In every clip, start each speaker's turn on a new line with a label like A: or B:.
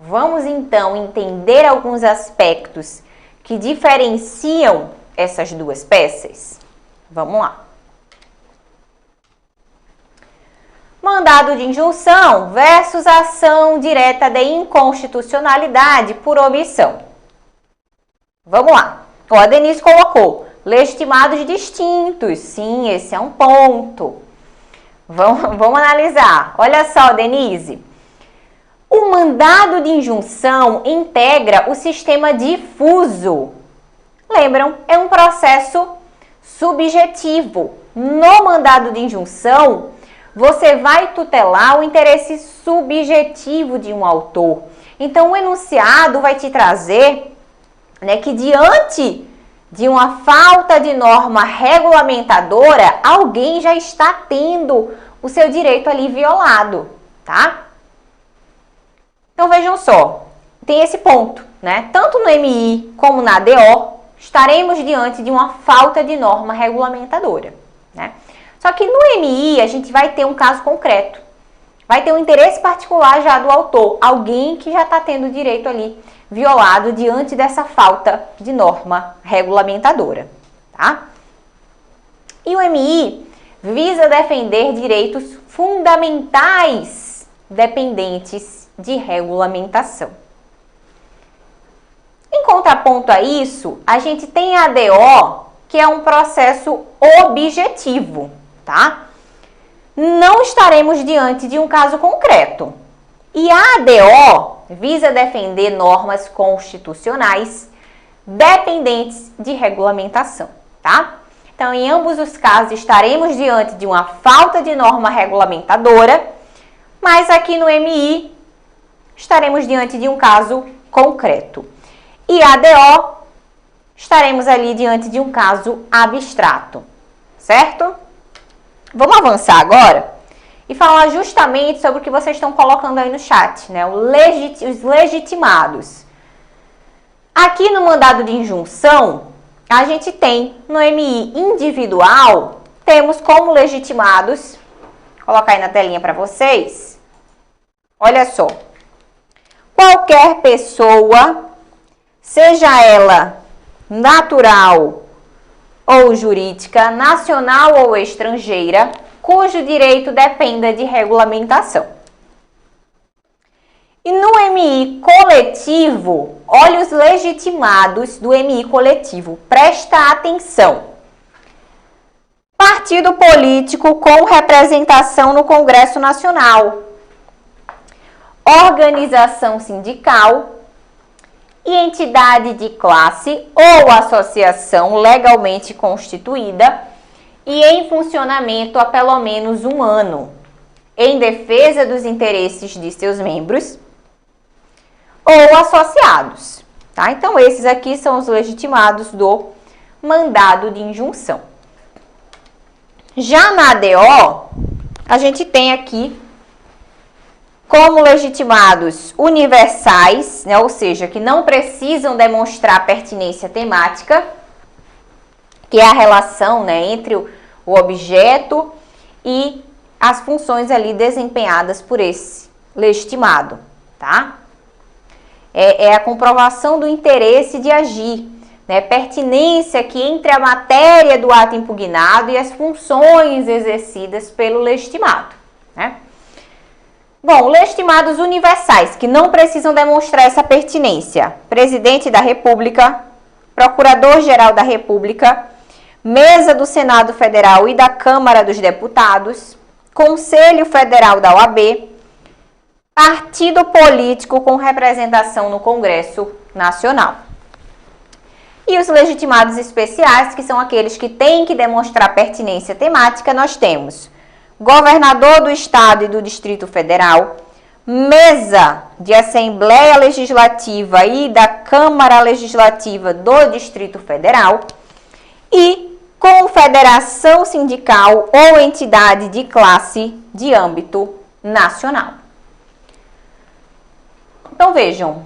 A: Vamos então entender alguns aspectos que diferenciam essas duas peças? Vamos lá. Mandado de injunção versus ação direta de inconstitucionalidade por omissão. Vamos lá. A Denise colocou legitimados distintos. Sim, esse é um ponto. Vamos analisar. Olha só, Denise. O mandado de injunção integra o sistema difuso. Lembram? É um processo subjetivo. No mandado de injunção, você vai tutelar o interesse subjetivo de um autor. Então, o enunciado vai te trazer, que diante de uma falta de norma regulamentadora, alguém já está tendo o seu direito ali violado, tá? Então, vejam só, tem esse ponto, Tanto no MI como na ADO, estaremos diante de uma falta de norma regulamentadora, Só que no MI, a gente vai ter um caso concreto. Vai ter um interesse particular já do autor, alguém que já está tendo o direito ali violado diante dessa falta de norma regulamentadora, tá? E o MI visa defender direitos fundamentais dependentes de regulamentação. Em contraponto a isso, a gente tem a ADO, que é um processo objetivo, tá? Não estaremos diante de um caso concreto. E a ADO visa defender normas constitucionais dependentes de regulamentação, tá? Então, em ambos os casos, estaremos diante de uma falta de norma regulamentadora, mas aqui no MI, estaremos diante de um caso concreto. E a ADO, estaremos ali diante de um caso abstrato, certo? Vamos avançar agora e falar justamente sobre o que vocês estão colocando aí no chat, os legitimados. Aqui no mandado de injunção, a gente tem no MI individual, temos como legitimados, vou colocar aí na telinha para vocês, olha só, qualquer pessoa, seja ela natural ou jurídica, nacional ou estrangeira, cujo direito dependa de regulamentação. E no MI coletivo, olha os legitimados do MI coletivo, presta atenção. Partido político com representação no Congresso Nacional, organização sindical e entidade de classe ou associação legalmente constituída e em funcionamento há pelo menos 1 ano, em defesa dos interesses de seus membros ou associados, tá? Então, esses aqui são os legitimados do mandado de injunção. Já na ADO, a gente tem aqui como legitimados universais, ou seja, que não precisam demonstrar pertinência temática, que é a relação entre o objeto e as funções ali desempenhadas por esse legitimado, tá? É a comprovação do interesse de agir, pertinência aqui entre a matéria do ato impugnado e as funções exercidas pelo legitimado, Bom, legitimados universais, que não precisam demonstrar essa pertinência. Presidente da República, Procurador-Geral da República, Mesa do Senado Federal e da Câmara dos Deputados, Conselho Federal da OAB, partido político com representação no Congresso Nacional. E os legitimados especiais, que são aqueles que têm que demonstrar pertinência temática, nós temos governador do Estado e do Distrito Federal, mesa de Assembleia Legislativa e da Câmara Legislativa do Distrito Federal e confederação sindical ou entidade de classe de âmbito nacional. Então, vejam,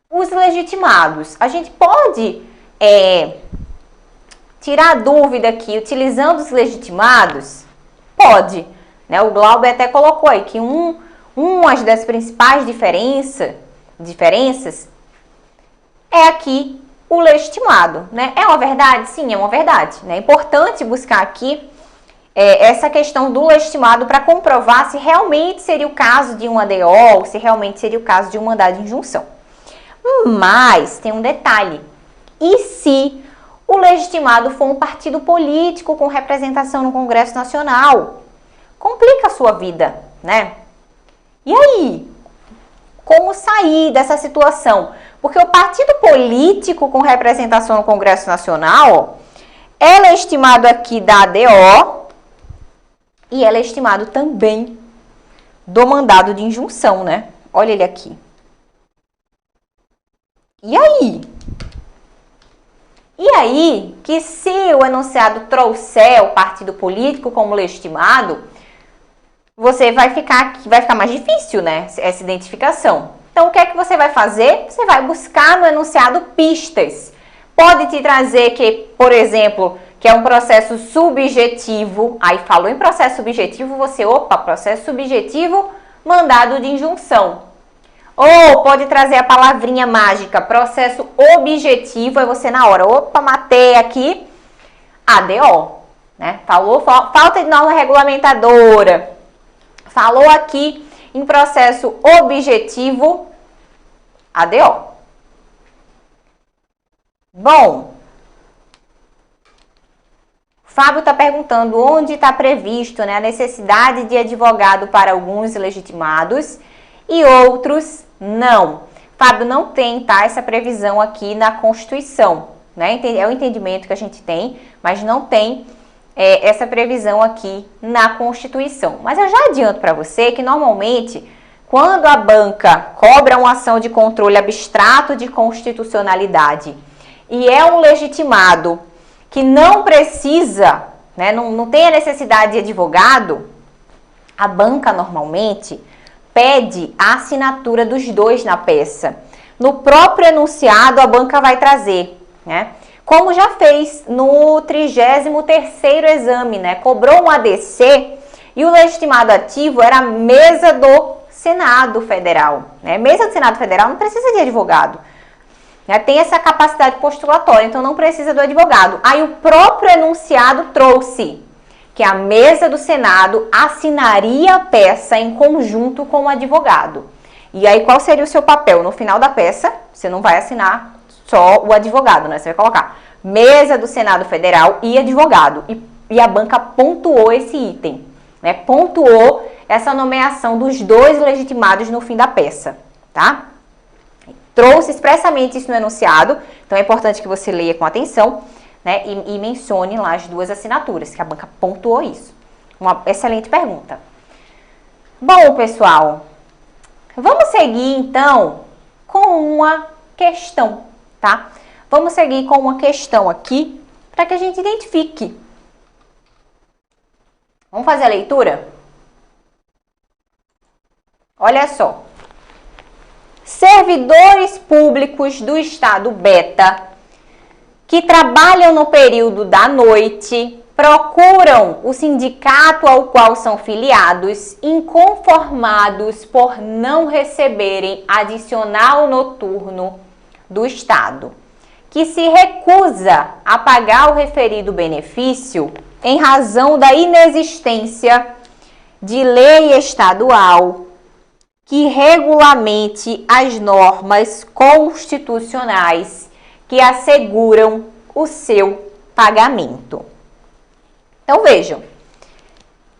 A: os legitimados, a gente pode tirar dúvida aqui utilizando os legitimados? Pode, O Glauber até colocou aí que um uma das principais diferenças é aqui o legitimado, né? É uma verdade? Sim, é uma verdade, né? É importante buscar aqui essa questão do legitimado para comprovar se realmente seria o caso de um ADO ou se realmente seria o caso de um mandado de injunção. Mas tem um detalhe. E se o legitimado for um partido político com representação no Congresso Nacional? Complica a sua vida, né? E aí? Como sair dessa situação? Porque o partido político com representação no Congresso Nacional é legitimado aqui da ADO e é legitimado também do mandado de injunção, né? Olha ele aqui. E aí? E aí que se o enunciado trouxer o partido político como legitimado, você vai ficar mais difícil, né? Essa identificação. Então, o que é que você vai fazer? Você vai buscar no enunciado pistas. Pode te trazer que, por exemplo, que é um processo subjetivo. Aí falou em processo subjetivo, processo subjetivo, mandado de injunção. Ou pode trazer a palavrinha mágica, processo objetivo, aí você na hora, matei aqui, ADO, né? Falou, falta de norma regulamentadora. Falou aqui em processo objetivo, ADO. Bom, Fábio está perguntando onde está previsto, né, a necessidade de advogado para alguns legitimados e outros não. Fábio, não tem, tá, essa previsão aqui na Constituição, né? É o entendimento que a gente tem, mas não tem essa previsão aqui na Constituição. Mas eu já adianto para você que normalmente, quando a banca cobra uma ação de controle abstrato de constitucionalidade e é um legitimado que não precisa, né, não tem a necessidade de advogado, a banca normalmente pede a assinatura dos dois na peça. No próprio enunciado, a banca vai trazer, né? Como já fez no 33º exame, né? Cobrou um ADC e o legitimado ativo era a mesa do Senado Federal, né? Mesa do Senado Federal não precisa de advogado, né? Tem essa capacidade postulatória, então não precisa do advogado. Aí o próprio enunciado trouxe que a mesa do Senado assinaria a peça em conjunto com o advogado. E aí qual seria o seu papel? No final da peça, você não vai assinar só o advogado, né? Você vai colocar mesa do Senado Federal e advogado. E a banca pontuou esse item, né? Pontuou essa nomeação dos dois legitimados no fim da peça, tá? Trouxe expressamente isso no enunciado, então é importante que você leia com atenção, né? E mencione lá as duas assinaturas, que a banca pontuou isso. Uma excelente pergunta. Bom, pessoal, vamos seguir então com uma questão, tá? Vamos seguir com uma questão aqui para que a gente identifique. Vamos fazer a leitura? Olha só. Servidores públicos do Estado Beta que trabalham no período da noite procuram o sindicato ao qual são filiados, inconformados por não receberem adicional noturno do Estado, que se recusa a pagar o referido benefício em razão da inexistência de lei estadual que regulamente as normas constitucionais que asseguram o seu pagamento. Então, vejam,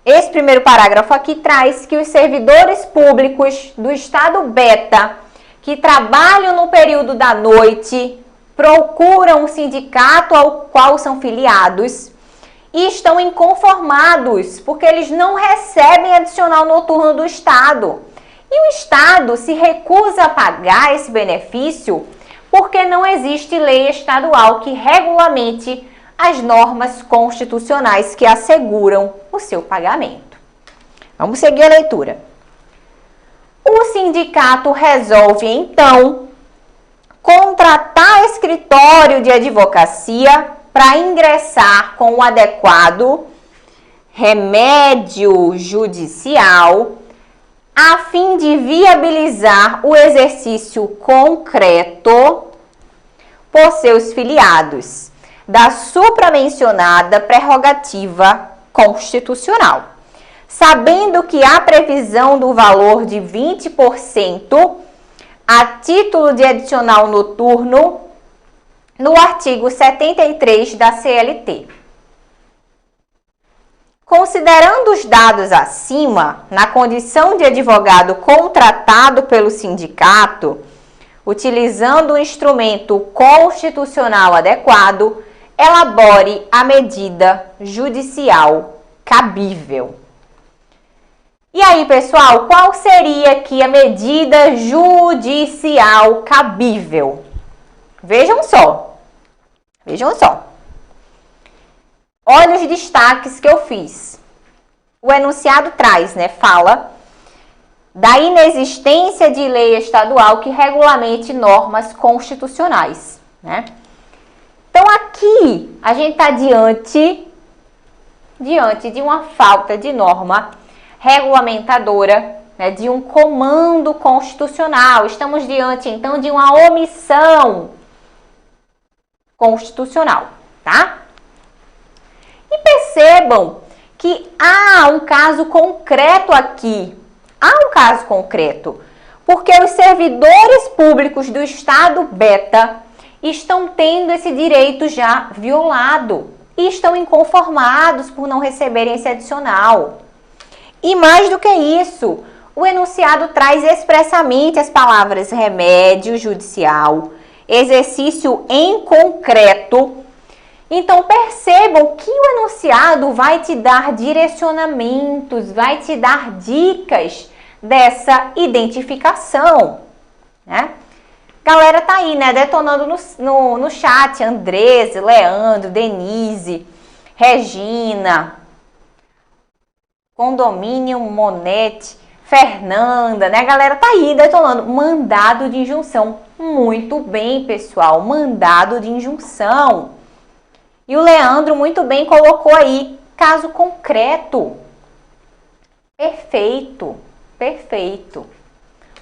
A: esse primeiro parágrafo aqui traz que os servidores públicos do Estado Beta que trabalham no período da noite procuram o sindicato ao qual são filiados e estão inconformados porque eles não recebem adicional noturno do Estado. E o Estado se recusa a pagar esse benefício porque não existe lei estadual que regulamente as normas constitucionais que asseguram o seu pagamento. Vamos seguir a leitura. O sindicato resolve, então, contratar escritório de advocacia para ingressar com o adequado remédio judicial a fim de viabilizar o exercício concreto por seus filiados da supramencionada prerrogativa constitucional, sabendo que a previsão do valor de 20% a título de adicional noturno no artigo 73 da CLT. Considerando os dados acima, na condição de advogado contratado pelo sindicato, utilizando o instrumento constitucional adequado, elabore a medida judicial cabível. E aí, pessoal, qual seria aqui a medida judicial cabível? Vejam só. Vejam só. Olha os destaques que eu fiz. O enunciado traz, fala da inexistência de lei estadual que regulamente normas constitucionais, Então, aqui, a gente está diante de uma falta de norma regulamentadora, de um comando constitucional. Estamos diante, então, de uma omissão constitucional, tá? E percebam que há um caso concreto aqui. Há um caso concreto, porque os servidores públicos do Estado beta estão tendo esse direito já violado e estão inconformados por não receberem esse adicional. E mais do que isso, o enunciado traz expressamente as palavras remédio judicial, exercício em concreto. Então, percebam que o enunciado vai te dar direcionamentos, vai te dar dicas dessa identificação, Galera tá aí, detonando no chat, Andrés, Leandro, Denise, Regina, Condomínio Monete, Fernanda, A galera tá aí detonando. Mandado de injunção. Muito bem, pessoal, mandado de injunção. E o Leandro muito bem colocou aí, caso concreto. Perfeito, perfeito.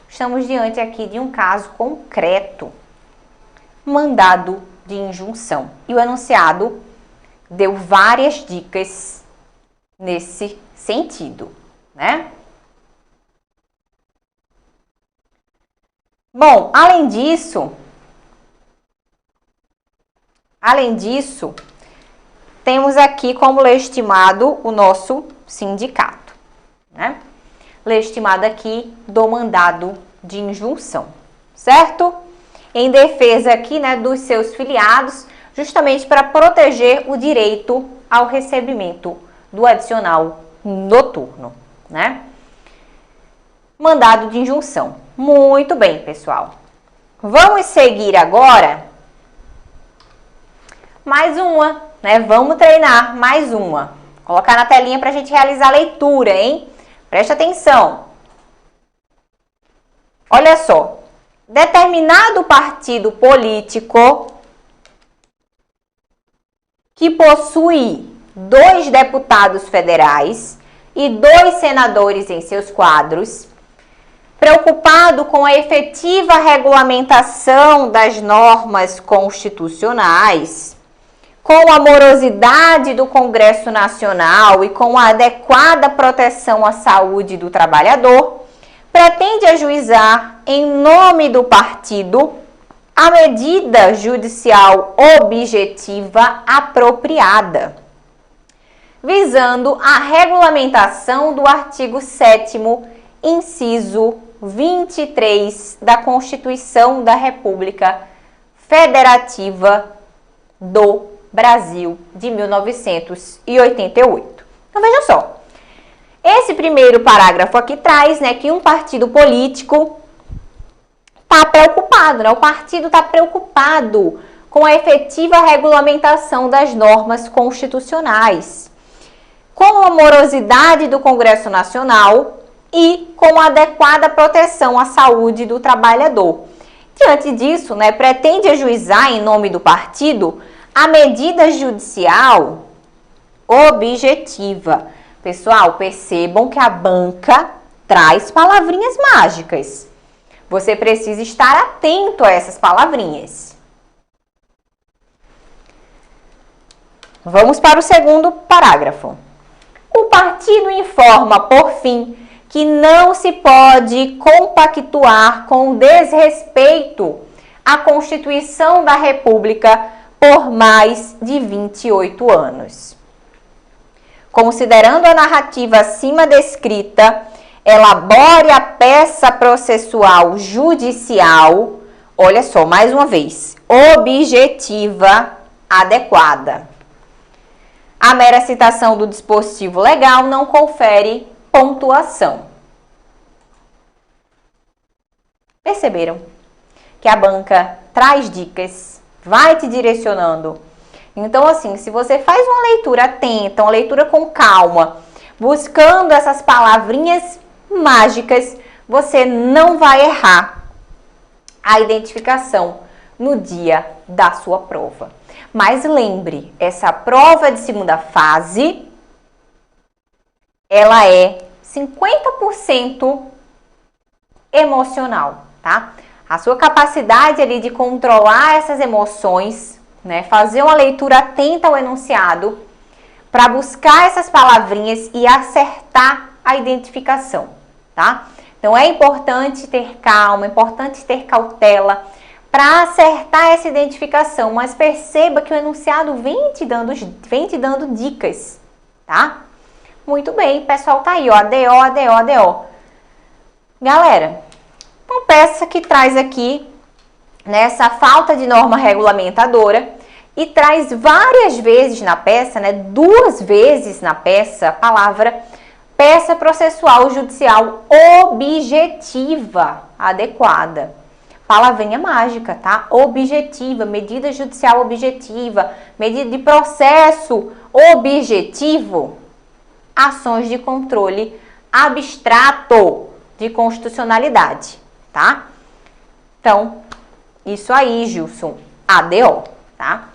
A: Estamos diante aqui de um caso concreto. Mandado de injunção. E o enunciado deu várias dicas nesse sentido, Bom, além disso, temos aqui como legitimado o nosso sindicato, Legitimado aqui do mandado de injunção, certo? Em defesa aqui, dos seus filiados, justamente para proteger o direito ao recebimento do adicional noturno, Mandado de injunção. Muito bem, pessoal. Vamos seguir agora mais uma, Vamos treinar mais uma. Vou colocar na telinha para a gente realizar a leitura, hein? Preste atenção. Olha só. Determinado partido político que possui 2 deputados federais e 2 senadores em seus quadros, preocupado com a efetiva regulamentação das normas constitucionais, com a morosidade do Congresso Nacional e com a adequada proteção à saúde do trabalhador, pretende ajuizar, em nome do partido, a medida judicial objetiva apropriada, visando a regulamentação do artigo 7º, inciso 23 da Constituição da República Federativa do Brasil de 1988. Então, veja só. Esse primeiro parágrafo aqui traz, que um partido político está preocupado, O partido está preocupado com a efetiva regulamentação das normas constitucionais, com a morosidade do Congresso Nacional e com a adequada proteção à saúde do trabalhador. Diante disso, pretende ajuizar, em nome do partido, a medida judicial objetiva. Pessoal, percebam que a banca traz palavrinhas mágicas. Você precisa estar atento a essas palavrinhas. Vamos para o segundo parágrafo. O partido informa, por fim, que não se pode compactuar com o desrespeito à Constituição da República por mais de 28 anos. Considerando a narrativa acima descrita, elabore a peça processual judicial, olha só, mais uma vez, objetiva, adequada. A mera citação do dispositivo legal não confere pontuação. Perceberam que a banca traz dicas, vai te direcionando. Então, assim, se você faz uma leitura atenta, uma leitura com calma, buscando essas palavrinhas mágicas, você não vai errar a identificação no dia da sua prova. Mas lembre, essa prova de segunda fase, ela é 50% emocional, tá? A sua capacidade ali de controlar essas emoções, né? Fazer uma leitura atenta ao enunciado para buscar essas palavrinhas e acertar a identificação, tá? Então é importante ter calma, é importante ter cautela para acertar essa identificação, mas perceba que o enunciado vem te dando dicas, tá? Muito bem, pessoal, tá aí, ó, ADO. Galera, uma peça que traz aqui nessa falta de norma regulamentadora e traz várias vezes na peça, né, 2 vezes na peça, a palavra peça processual judicial objetiva, adequada. Palavrinha mágica, tá? Objetiva, medida judicial objetiva, medida de processo objetivo, ações de controle abstrato de constitucionalidade, tá? Então, isso aí, Gilson, ADO, tá?